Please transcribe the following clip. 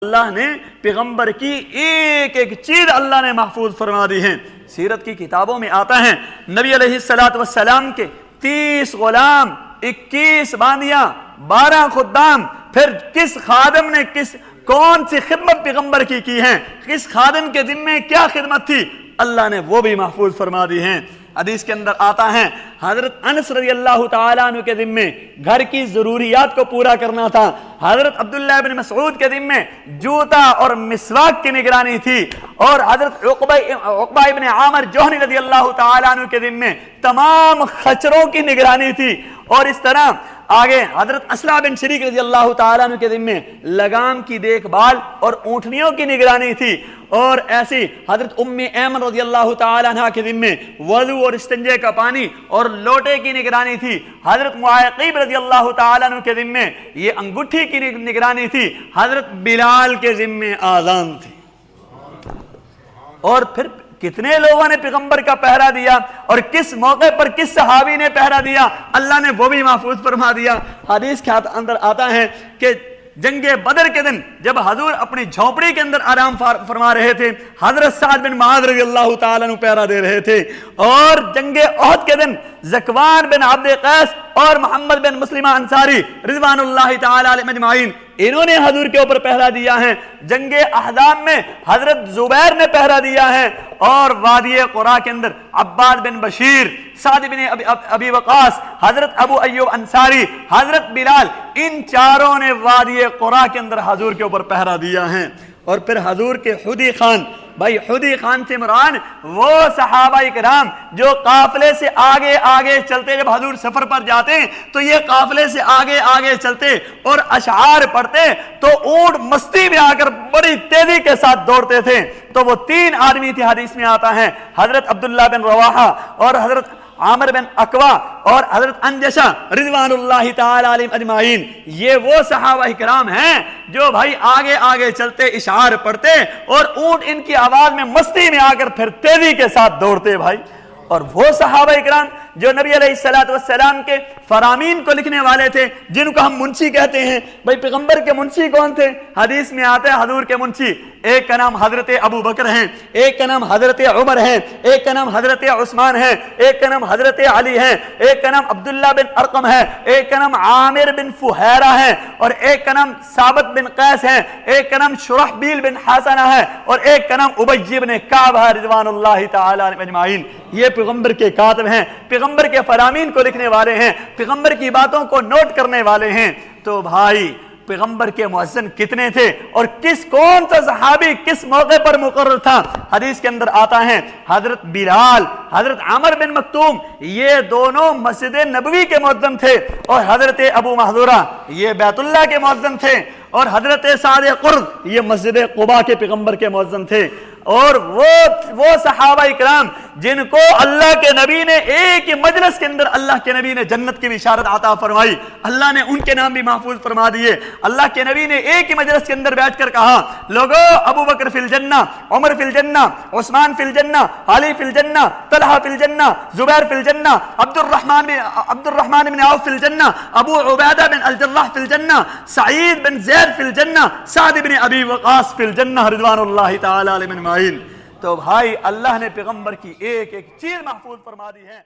اللہ نے پیغمبر کی ایک ایک چیز اللہ نے محفوظ فرما دی ہے۔ سیرت کی کتابوں میں آتا ہے نبی علیہ السلام کے 30 غلام، 21 باندیاں، 12 خدام، پھر کس خادم نے کون سی خدمت پیغمبر کی ہے، کس خادم کے ذمے کیا خدمت تھی، اللہ نے وہ بھی محفوظ فرما دی ہیں۔ حدیث کے اندر آتا ہے حضرت انس رضی اللہ تعالیٰ عنہ کے ذمے گھر کی ضروریات کو پورا کرنا تھا، حضرت عبداللہ بن مسعود کے ذمے جوتا اور مسواک کی نگرانی تھی، اور حضرت عقبہ ابن عامر جوہنی رضی اللہ تعالیٰ عنہ کے ذمے تمام خچروں کی نگرانی تھی، اور اس طرح آگے حضرت اسلم بن شریک رضی اللہ تعالیٰ عنہ کے ذمے لگام کی دیکھ بھال اور اونٹنیوں کی نگرانی تھی، اور ایسی حضرت ام ایمن رضی اللہ تعالیٰ عنہ کے ذمے وضو اور استنجے کا پانی اور لوٹے کی نگرانی تھی، حضرت معاقیب رضی اللہ تعالیٰ عنہ کے ذمے یہ انگوٹھی کی نگرانی تھی، حضرت بلال کے ذمے آذان تھی۔ اور پھر کتنے لوگوں نے پیغمبر کا پہرا دیا، اور کس موقع پر کس صحابی نے پہرا دیا، اللہ نے وہ بھی محفوظ فرما دیا۔ حدیث کے اندر آتا ہے کہ جنگ بدر کے دن جب حضور اپنی جھونپڑی کے اندر آرام فرما رہے تھے، حضرت سعد بن معاذ رضی اللہ تعالیٰ عنہ پہرا دے رہے تھے، اور جنگ احد کے دن زکوان بن عبد قیس اور محمد بن مسلمہ انصاری رضوان اللہ تعالیٰ علیہم اجمعین انہوں نے حضور کے اوپر پہرا دیا ہے۔ جنگ احزاب میں حضرت زبیر نے پہرا دیا ہے، اور وادی قرا کے اندر عباد بن بشیر، سعد بن ابی وقاص، حضرت ابو ایوب انصاری، حضرت بلال، ان چاروں نے وادی قرا کے اندر حضور کے اوپر پہرا دیا ہے۔ اور پھر حضور کے حدی خان، بھائی حدی خان سے مراد وہ صحابہ کرام جو قافلے سے آگے آگے چلتے، جب حضور سفر پر جاتے تو یہ قافلے سے آگے آگے چلتے اور اشعار پڑھتے تو اونٹ مستی میں آ کر بڑی تیزی کے ساتھ دوڑتے تھے۔ تو وہ 3 آدمی تھے، حدیث میں آتا ہے حضرت عبداللہ بن رواحہ اور حضرت عامر بن اقوا اور حضرت انجشہ رضوان اللہ تعالی علیہم اجمعین، یہ وہ صحابہ کرام ہیں جو بھائی آگے آگے چلتے، اشعار پڑھتے، اور اونٹ ان کی آواز میں مستی میں آ کر پھر تیزی کے ساتھ دوڑتے بھائی۔ اور وہ صحابہ کرام جو نبی علیہ السلام کے فرامین کو لکھنے والے تھے، جن کو ہم منشی کہتے ہیں، بھائی پیغمبر کے منشی کون تھے؟ حدیث میں آتا ہے حضور کے منشی ایک کا نام حضرت ابو بکر ہیں، ایک کا نام حضرت عمر ہیں، ایک کا نام حضرت عثمان ہیں، ایک کا نام حضرت علی ہیں، ایک کا نام عبداللہ بن ارقم ہے، ایک کا نام عامر بن فہیرہ ہے، اور ایک کا نام ثابت بن قیس ہے، ایک کا نام شرحبیل بن حسنہ ہے، اور ایک کا نام ابی بن کعب ہے رضوان اللہ تعالی علیہم اجمعین۔ یہ پیغمبر کے کاتب ہیں، پیغمبر کے فرامین کو لکھنے والے ہیں، پیغمبر کی باتوں کو نوٹ کرنے والے ہیں۔ تو بھائی پیغمبر کے مؤذن کتنے تھے، اور کون سا صحابی کس موقع پر مقرر تھا؟ حدیث کے اندر آتا ہے حضرت بلال، حضرت عمر بن مکتوم، یہ دونوں مسجد نبوی کے مؤذن تھے، اور حضرت ابو محذورہ یہ بیت اللہ کے مؤذن تھے، اور حضرت سعد قرظ یہ مسجد قباء کے پیغمبر کے مؤذن تھے۔ اور وہ صحابہ اکرام جن کو اللہ کے نبی نے ایک ہی مجلس کے اندر اللہ کے نبی نے جنت کی بشارت عطا فرمائی، اللہ نے ان کے نام بھی محفوظ فرما دیے۔ اللہ کے نبی نے ایک ہی مجلس کے اندر بیٹھ کر کہا، لوگو ابو بکر فی الجنہ، عمر فی الجنہ، عثمان فی الجنہ، علی فی الجنہ، طلحہ فی الجنہ، زبیر فی الجنہ، عبد الرحمن بن عوف فی الجنہ، ابو عبیدہ بن الجراح فی الجنہ، سعید بن زید فی الجنہ، سعد بن ابی وقاص فی الجنہ رضوان اللہ تعالی علیہم اجمعین۔ تو بھائی اللہ نے پیغمبر کی ایک ایک چیز محفوظ فرما دی ہے۔